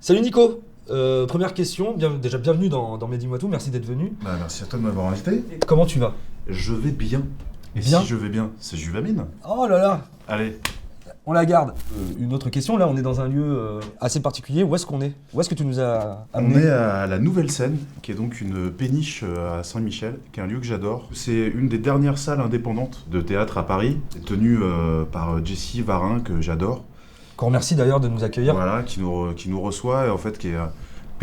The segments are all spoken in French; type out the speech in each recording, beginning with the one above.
Salut Nico. Première question, déjà bienvenue dans Mais dis-moi tout, merci d'être venu. Bah, merci à toi de m'avoir invité. Comment tu vas? Je vais bien. Et Bien. si je vais bien, c'est Juvamine. Oh là là, Allez. on la garde. Une autre question, là on est dans un lieu assez particulier, où est-ce qu'on est? Où est-ce que tu nous as On amené? est à la Nouvelle Scène, qui est donc une péniche à Saint-Michel, qui est un lieu que j'adore. C'est une des dernières salles indépendantes de théâtre à Paris, tenue par Jessie Varin, que j'adore. Qu'on remercie d'ailleurs de nous accueillir. Voilà, qui nous reçoit et en fait qui a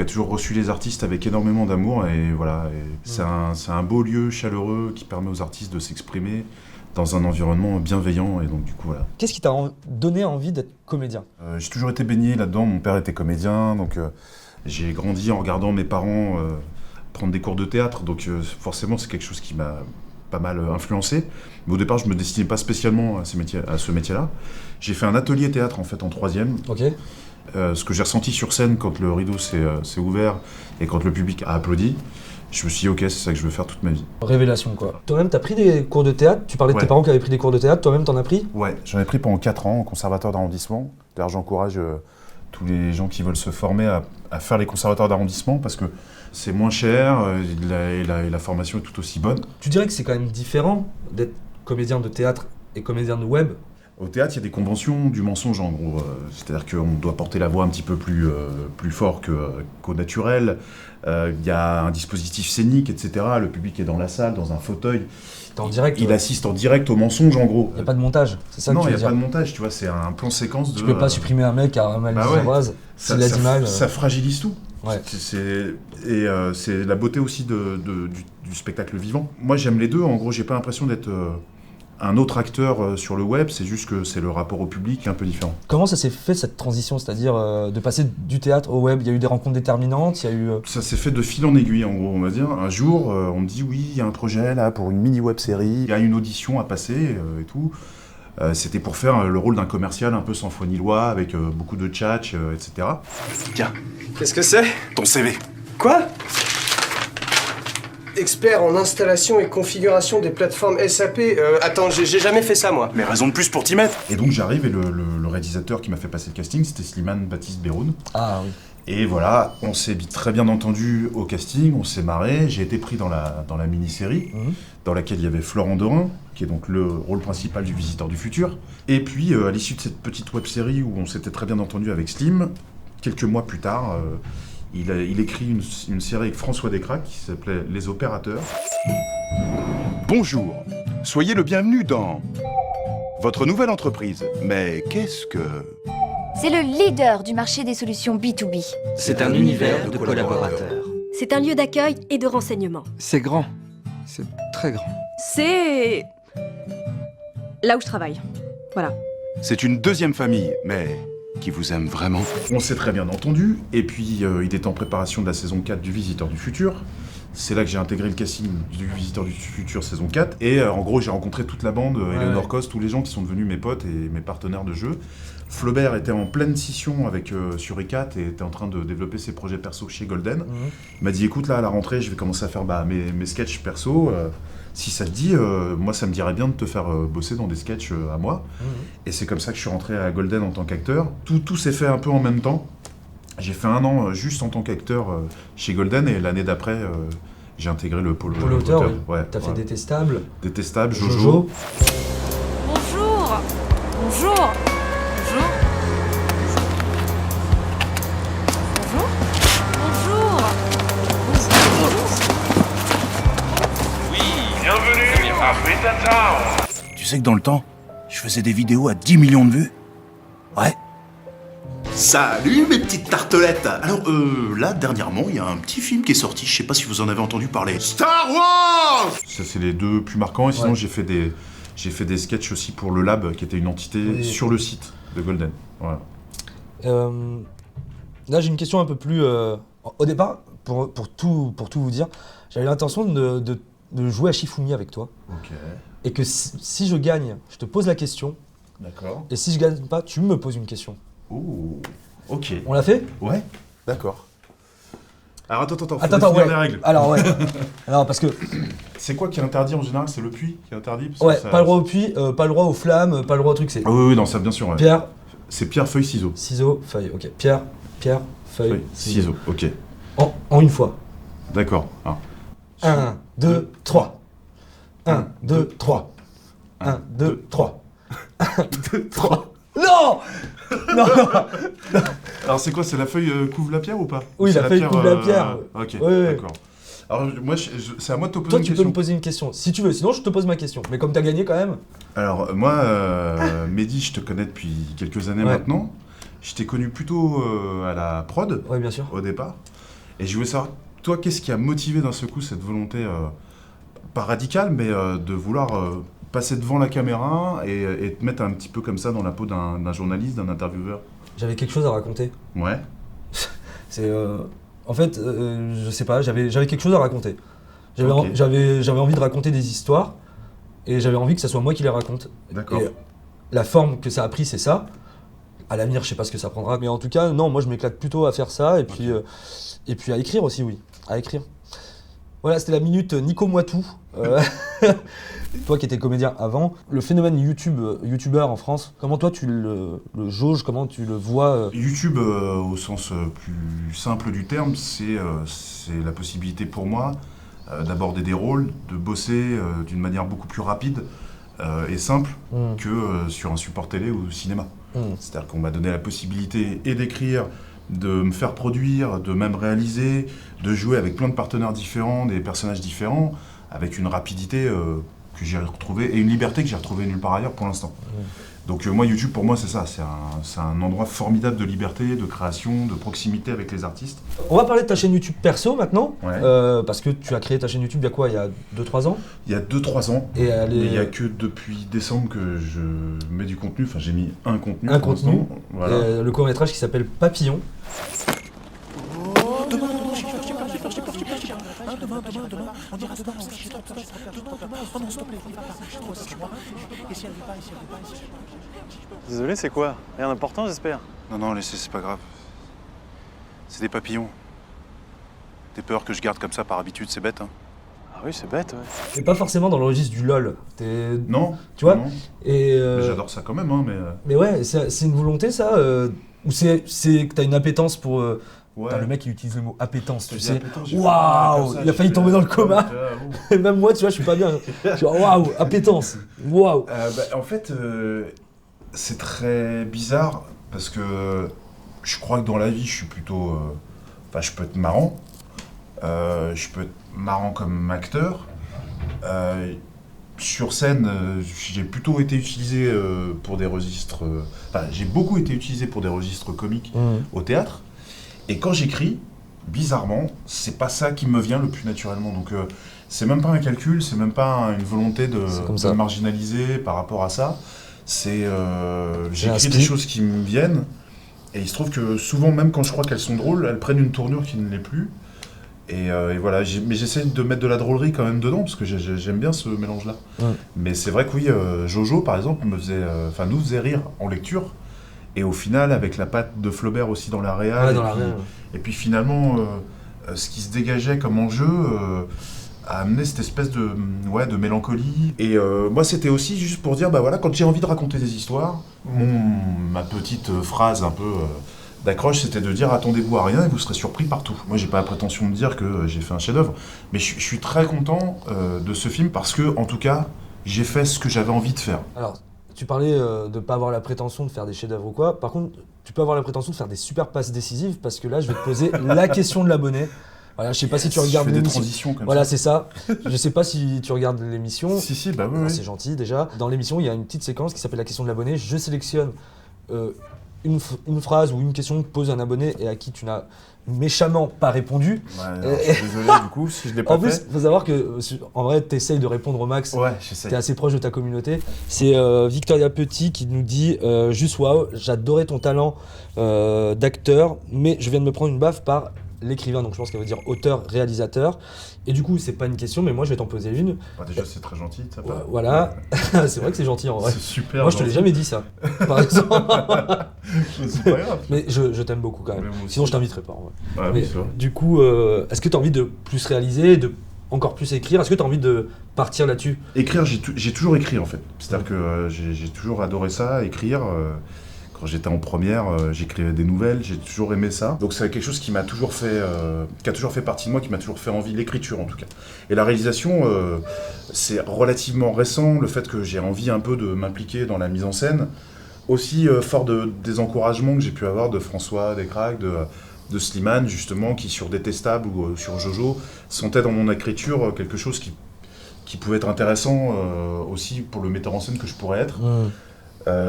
toujours reçu les artistes avec énormément d'amour et voilà. C'est un beau lieu chaleureux qui permet aux artistes de s'exprimer dans un environnement bienveillant et donc du coup voilà. Qu'est-ce qui t'a donné envie d'être comédien? J'ai toujours été baigné là-dedans, mon père était comédien, donc j'ai grandi en regardant mes parents prendre des cours de théâtre, donc forcément c'est quelque chose qui m'a pas mal influencé. Mais au départ je me destinais pas spécialement à ce métier-là. J'ai fait un atelier théâtre en fait en troisième. Ok. Ce que j'ai ressenti sur scène quand le rideau s'est ouvert et quand le public a applaudi, je me suis dit ok, c'est ça que je veux faire toute ma vie. Révélation quoi. Toi-même t'as pris des cours de théâtre? Tu parlais de tes Ouais. parents qui avaient pris des cours de théâtre, toi-même t'en as pris? Ouais, j'en ai pris pendant 4 ans au conservatoire d'arrondissement. D'ailleurs j'encourage tous les gens qui veulent se former à faire les conservatoires d'arrondissement parce que c'est moins cher et la formation est tout aussi bonne. Tu dirais que c'est quand même différent d'être comédien de théâtre et comédien de web? Au théâtre, il y a des conventions du mensonge en gros. C'est-à-dire qu'on doit porter la voix un petit peu plus fort qu'au naturel. Il y a un dispositif scénique, etc. Le public est dans la salle, dans un fauteuil. T'es en direct? Il assiste en direct au mensonge en gros. Il n'y a pas de montage, c'est ça Non, que tu il veux n'y a dire? pas de montage, tu vois, c'est un plan séquence de... Tu peux pas supprimer un mec qui a mal Bah dit ouais. sa phrase, ça, s'il a ça- dit mal. ça fragilise tout. Ouais. C'est la beauté aussi du spectacle vivant. Moi j'aime les deux, en gros j'ai pas l'impression d'être un autre acteur sur le web, c'est juste que c'est le rapport au public qui est un peu différent. Comment ça s'est fait cette transition, c'est-à-dire de passer du théâtre au web? Il y a eu des rencontres déterminantes, il y a eu... Ça s'est fait de fil en aiguille en gros on va dire. Un jour on me dit oui il y a un projet là pour une mini web série, il y a une audition à passer et tout. C'était pour faire le rôle d'un commercial un peu sans foi ni loi, avec beaucoup de tchatch, etc. Tiens, qu'est-ce que c'est? Ton CV. Quoi? Expert en installation et configuration des plateformes SAP. Attends, j'ai jamais fait ça moi. Mais raison de plus pour t'y mettre. Et donc j'arrive et le réalisateur qui m'a fait passer le casting, c'était Slimane Baptiste Beroun. Ah oui. Et voilà, on s'est très bien entendu au casting, on s'est marré, j'ai été pris dans la mini-série, dans laquelle il y avait Florent Dorin, qui est donc le rôle principal du Visiteur du Futur. Et puis, à l'issue de cette petite web-série où on s'était très bien entendu avec Slim, quelques mois plus tard, il écrit une série avec François Descraques qui s'appelait Les Opérateurs. Bonjour, soyez le bienvenu dans votre nouvelle entreprise. Mais qu'est-ce que... C'est le leader du marché des solutions B2B. C'est un univers de collaborateurs. C'est un lieu d'accueil et de renseignement. C'est grand. C'est très grand. C'est... là où je travaille. Voilà. C'est une deuxième famille, mais qui vous aime vraiment. On s'est très bien entendu, et puis il était en préparation de la saison 4 du Visiteur du Futur. C'est là que j'ai intégré le casting du Visiteur du Futur saison 4, et en gros j'ai rencontré toute la bande, Eleanor Cos, tous les gens qui sont devenus mes potes et mes partenaires de jeu. Flaubert était en pleine scission avec sur E4 et était en train de développer ses projets perso chez Golden. Il m'a dit écoute là à la rentrée je vais commencer à faire mes sketchs perso, si ça te dit, moi ça me dirait bien de te faire bosser dans des sketchs à moi. Et c'est comme ça que je suis rentré à Golden en tant qu'acteur. Tout s'est fait un peu en même temps. J'ai fait 1 an juste en tant qu'acteur chez Golden et l'année d'après j'ai intégré le pôle Auteur, oui. Ouais, T'as fait voilà. Détestable. Détestable, Jojo. Jojo. Bonjour. Bonjour. Bonjour. Bonjour. Bonjour. Tu sais que dans le temps, je faisais des vidéos à 10 millions de vues. Ouais. Salut mes petites tartelettes. Alors là dernièrement il y a un petit film qui est sorti, je sais pas si vous en avez entendu parler. Star Wars. Ça c'est les deux plus marquants et sinon Ouais. j'ai fait des sketchs aussi pour le Lab qui était une entité Oui. sur le site de Golden. Voilà. Là, j'ai une question un peu plus... Au départ, pour tout vous dire, j'avais l'intention de jouer à Shifumi avec toi. Ok. Et que si je gagne, je te pose la question. D'accord. Et si je gagne pas, tu me poses une question. Oh. Ok. On l'a fait? Ouais. D'accord. Alors attends, faut Attends, définir ouais. les règles. Alors, ouais. Alors, parce que... C'est quoi qui est interdit en général? C'est le puits qui est interdit parce que Ouais, ça- pas le droit au puits, pas le droit aux flammes, pas le droit au truc, c'est Ah oui, non, ça bien sûr. Ouais. pierre, C'est pierre, feuille, ciseaux. ciseaux, feuille. Ok, pierre, feuille, ciseaux. Ok. En une fois. D'accord. Ah. 1, 2, 3. 1, 2, 3. 1, 2, 3. 1, 2, 3. Non. Non. Alors c'est quoi, c'est la feuille couvre la pierre ou pas? Oui, C'est la feuille couvre la pierre. Ok, Ouais. d'accord. Alors moi, c'est à moi de te poser Toi, une tu peux question. me poser une question. Si tu veux, sinon je te pose ma question. Mais comme t'as gagné quand même. Alors moi, Mehdi, je te connais depuis quelques années Ouais. maintenant. Je t'ai connu plutôt à la prod Ouais, bien sûr. au départ. Et je voulais savoir, toi, qu'est-ce qui a motivé d'un seul coup cette volonté, pas radicale, mais de vouloir passer devant la caméra et te mettre un petit peu comme ça dans la peau d'un journaliste, d'un intervieweur? J'avais quelque chose à raconter. Ouais. C'est en fait, je sais pas, j'avais quelque chose à raconter. Ok. J'avais envie de raconter des histoires et j'avais envie que ce soit moi qui les raconte. D'accord. Et la forme que ça a pris, c'est ça. À l'avenir, je sais pas ce que ça prendra, mais en tout cas, non, moi je m'éclate plutôt à faire ça et puis à écrire aussi, oui, à écrire. Voilà, c'était la minute Nico Moitou. Toi qui étais comédien avant, le phénomène youtubeur en France, comment toi tu le jauges, comment tu le vois YouTube, au sens plus simple du terme, c'est la possibilité pour moi d'aborder des rôles, de bosser d'une manière beaucoup plus rapide et simple que sur un support télé ou cinéma. C'est-à-dire qu'on m'a donné la possibilité et d'écrire, de me faire produire, de même réaliser, de jouer avec plein de partenaires différents, des personnages différents, avec une rapidité que j'ai retrouvée et une liberté que j'ai retrouvée nulle part ailleurs pour l'instant. Donc moi, YouTube, pour moi, c'est ça. C'est un endroit formidable de liberté, de création, de proximité avec les artistes. On va parler de ta chaîne YouTube perso maintenant, Ouais. parce que tu as créé ta chaîne YouTube il y a quoi, il y a 2-3 ans? Il y a 2-3 ans, Et elle mais il est... n'y a que depuis décembre que je mets du contenu. Enfin, j'ai mis un contenu. Un pour contenu. l'instant. Voilà. Le court-métrage qui s'appelle Papillon. Désolé, c'est quoi? Rien d'important, j'espère. Non, laissez, c'est pas grave. C'est des papillons. Des peurs que je garde comme ça par habitude, c'est bête, hein. Ah oui, c'est bête, ouais. T'es pas forcément dans le registre du LOL. Non. Tu vois. non. Et Mais j'adore ça quand même, hein, mais... mais ouais, c'est une volonté ça, ou c'est que t'as une appétence pour... ouais. Putain, le mec il utilise le mot appétence, tu J'ai sais. appétence, j'ai fait Waouh, comme ça, il a j'ai failli fait, tomber dans le coma. ouh. Même moi, tu vois, je suis pas bien. Je suis waouh, appétence. Waouh. En fait, c'est très bizarre parce que je crois que dans la vie, je suis plutôt... Enfin, je peux être marrant. Je peux être marrant comme acteur. Sur scène, j'ai plutôt été utilisé pour des registres... Enfin, j'ai beaucoup été utilisé pour des registres comiques au théâtre. Et quand j'écris, bizarrement, c'est pas ça qui me vient le plus naturellement. Donc, c'est même pas un calcul, c'est même pas une volonté de me marginaliser par rapport à ça. C'est j'écris des choses qui me viennent. Et il se trouve que souvent, même quand je crois qu'elles sont drôles, elles prennent une tournure qui ne l'est plus. Et voilà, mais j'essaie de mettre de la drôlerie quand même dedans, parce que j'aime bien ce mélange-là. Mais c'est vrai que oui, Jojo, par exemple, nous faisait rire en lecture. Et au final, avec la patte de Flaubert aussi dans la réal, et puis finalement, ce qui se dégageait comme enjeu a amené cette espèce de mélancolie. Et moi, c'était aussi juste pour dire, bah voilà, quand j'ai envie de raconter des histoires, ma petite phrase un peu d'accroche, c'était de dire, attendez-vous à rien et vous serez surpris partout. Moi, j'ai pas la prétention de dire que j'ai fait un chef-d'œuvre, mais je suis très content de ce film parce que, en tout cas, j'ai fait ce que j'avais envie de faire. Alors, tu parlais de ne pas avoir la prétention de faire des chefs-d'œuvre ou quoi. Par contre, tu peux avoir la prétention de faire des super passes décisives parce que là, je vais te poser la question de l'abonné. Voilà, je sais pas si tu regardes des l'émission. transitions comme voilà, ça. c'est ça. Je sais pas si tu regardes l'émission. Si, bah oui. Alors, oui. c'est gentil déjà. Dans l'émission, il y a une petite séquence qui s'appelle la question de l'abonné. Je sélectionne une phrase ou une question que pose un abonné et à qui tu n'as méchamment pas répondu. Ouais, alors, je suis désolé du coup si je l'ai pas En plus, fait. il faut savoir que en vrai, tu essayes de répondre au max. Ouais, j'essaie. T'es assez proche de ta communauté. C'est Victoria Petit qui nous dit juste waouh, j'adorais ton talent d'acteur, mais je viens de me prendre une baffe par l'écrivain, donc je pense qu'elle veut dire auteur, réalisateur. Et du coup, c'est pas une question, mais moi je vais t'en poser une. Bah, déjà, c'est très gentil de sa part. Voilà, c'est vrai que c'est gentil en vrai. C'est super. Moi je te l'ai jamais dit ça, par exemple. C'est pas grave. Mais je t'aime beaucoup quand même. Mais moi aussi. Sinon je t'inviterai pas en vrai. Ah, Mais oui, c'est vrai. du coup, est-ce que tu as envie de plus réaliser, de encore plus écrire? Est-ce que tu as envie de partir là-dessus? Écrire, j'ai toujours écrit en fait. C'est-à-dire que j'ai toujours adoré ça, écrire. Quand j'étais en première, j'écrivais des nouvelles, j'ai toujours aimé ça. Donc c'est quelque chose qui m'a toujours fait, qui a toujours fait partie de moi, qui m'a toujours fait envie, l'écriture en tout cas. Et la réalisation, c'est relativement récent, le fait que j'ai envie un peu de m'impliquer dans la mise en scène. Aussi fort des encouragements que j'ai pu avoir de François Descraques, de Slimane justement, qui sur Détestable ou sur Jojo sentaient dans mon écriture quelque chose qui pouvait être intéressant aussi pour le metteur en scène que je pourrais être.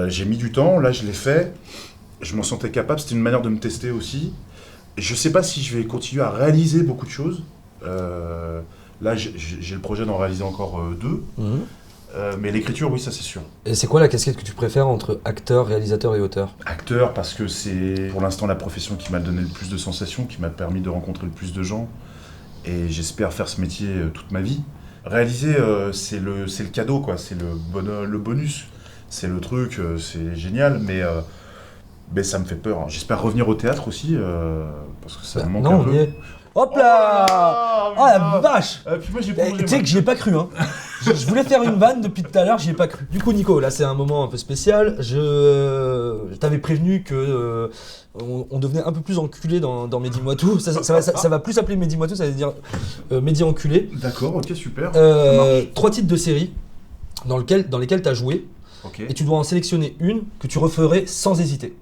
J'ai mis du temps, là je l'ai fait, je m'en sentais capable, c'était une manière de me tester aussi. Je sais pas si je vais continuer à réaliser beaucoup de choses. Là j'ai le projet d'en réaliser encore 2. Mais l'écriture, oui, ça c'est sûr. Et c'est quoi la casquette que tu préfères entre acteur, réalisateur et auteur? Acteur, parce que c'est pour l'instant la profession qui m'a donné le plus de sensations, qui m'a permis de rencontrer le plus de gens. Et j'espère faire ce métier toute ma vie. Réaliser, c'est le cadeau, quoi. C'est le bonus. C'est le truc, c'est génial, mais ça me fait peur. J'espère revenir au théâtre aussi, parce que ça me manque un peu. On y est. Hop là! Oh la vache! Puis moi j'ai Tu sais que j'y ai pas cru, hein. Je voulais faire une vanne depuis tout à l'heure, j'y ai pas cru. Du coup, Nico, là c'est un moment un peu spécial. Je t'avais prévenu que on devenait un peu plus enculé dans Mehdi Moitou. Ça va plus s'appeler Mehdi Moitou, ça veut dire Mehdi enculé. D'accord, ok, super. 3 titres de série dans lesquels t'as joué. Okay. Et tu dois en sélectionner une que tu referais sans hésiter.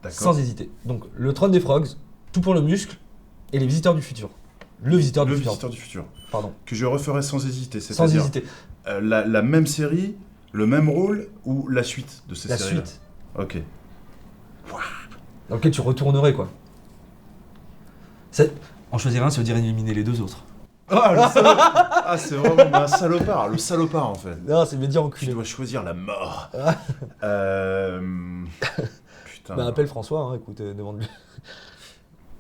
D'accord. Sans hésiter. Donc, Le Trône des Frogs, Tout pour le muscle et Les Visiteurs du futur. Le Visiteur du futur. Pardon. Que je referais sans hésiter, sans hésiter. La même série, le même rôle ou la suite de ces séries-là? La suite. Ok. Dans lequel tu retournerais, quoi. En choisir un, ça veut dire éliminer les 2 autres. Ah, le salopard. Ah, c'est vraiment un salopard, le salopard en fait. Non, c'est Mehdi enculé. Tu dois choisir la mort. Putain. Bah, appelle François, hein, écoute, demande-lui.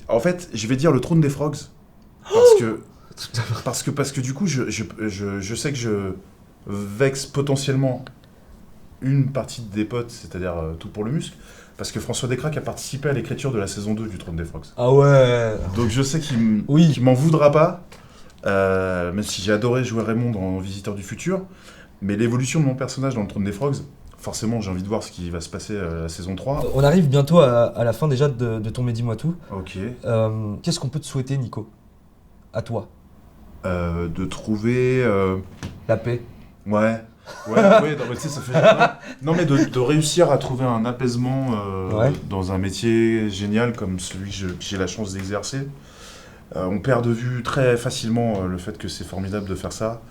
En fait, je vais dire Le Trône des Frogs. Parce que du coup, je sais que je vexe potentiellement une partie des potes, c'est-à-dire Tout pour le muscle, parce que François Descraques a participé à l'écriture de la saison 2 du Trône des Frogs. Ah ouais. Donc je sais qu'il m'en voudra pas, même si j'ai adoré jouer Raymond dans Visiteur du futur, mais l'évolution de mon personnage dans le Trône des Frogs, forcément j'ai envie de voir ce qui va se passer à la saison 3. On arrive bientôt à la fin déjà de ton Mehdi Moitou. Ok. Qu'est-ce qu'on peut te souhaiter, Nico? À toi. De trouver... La paix. Ouais, non, mais tu sais, ça fait... Non, mais de réussir à trouver un apaisement dans un métier génial comme celui que j'ai la chance d'exercer. On perd de vue très facilement le fait que c'est formidable de faire ça,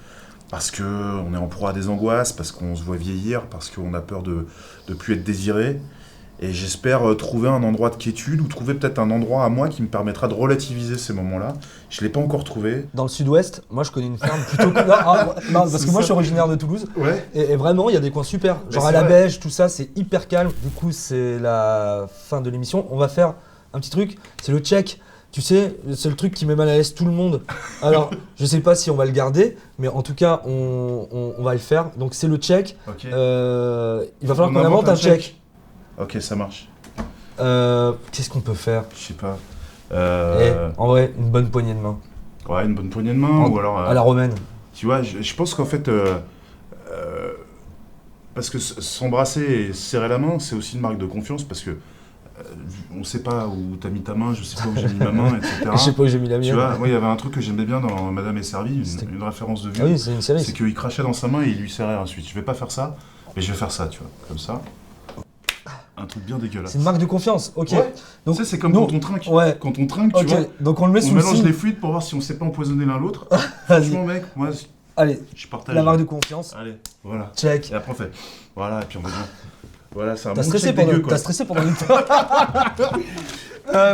parce qu'on est en proie à des angoisses, parce qu'on se voit vieillir, parce qu'on a peur de plus être désiré. Et j'espère trouver un endroit de quiétude, ou trouver peut-être un endroit à moi qui me permettra de relativiser ces moments-là. Je ne l'ai pas encore trouvé. Dans le sud-ouest, moi je connais une ferme plutôt... non, parce que moi je suis originaire de Toulouse. Ouais. Et vraiment, il y a des coins super. Genre à la Beige, tout ça, c'est hyper calme. Du coup, c'est la fin de l'émission. On va faire un petit truc, c'est le check. Tu sais, c'est le truc qui met mal à l'aise tout le monde. Alors, je sais pas si on va le garder, mais en tout cas, on va le faire. Donc c'est le check. Okay. Il va falloir qu'on invente un check. Ok, ça marche. Qu'est-ce qu'on peut faire? Je sais pas. En vrai, une bonne poignée de main. Ouais, une bonne poignée de main, ou alors... à la romaine. Tu vois, je pense qu'en fait... parce que s'embrasser et serrer la main, c'est aussi une marque de confiance, parce que on sait pas où t'as mis ta main, je sais pas où j'ai mis ma main, etc. Je sais pas où j'ai mis la mienne. Tu vois, moi il y avait un truc que j'aimais bien dans Madame est servie, une référence de vieux. Ah oui, c'est une série. C'est qu'il crachait dans sa main et il lui serrait ensuite. Je vais pas faire ça, mais je vais faire ça, tu vois, comme ça. Un truc bien dégueulasse. C'est une marque de confiance, ok. Ouais. Donc, tu sais, c'est comme quand on trinque. Ouais. Quand on trinque, tu vois. Donc on le met sous on le mélange signe. les fluides pour voir si on s'est pas empoisonné l'un l'autre. Vas-y. Franchement, mec, moi, allez, je partage. la marque de confiance. Allez, voilà. Check. Et après on fait. Voilà, et puis on va dire. Voilà, c'est un T'as bon stressé, check dégueu, quoi. T'as stressé pendant une temps.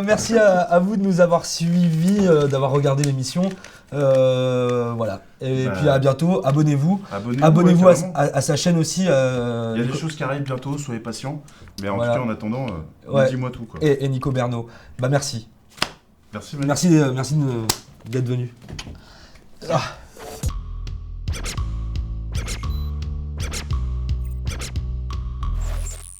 Merci à vous de nous avoir suivis, d'avoir regardé l'émission. Voilà. Et puis à bientôt. Abonnez-vous. Abonnez-vous à sa chaîne aussi. Il y a des choses qui arrivent bientôt, soyez patients. Mais en tout cas, en attendant, dis-moi tout, quoi. Et Nico Bernot. Bah merci. Merci, merci d'être venu. Ah.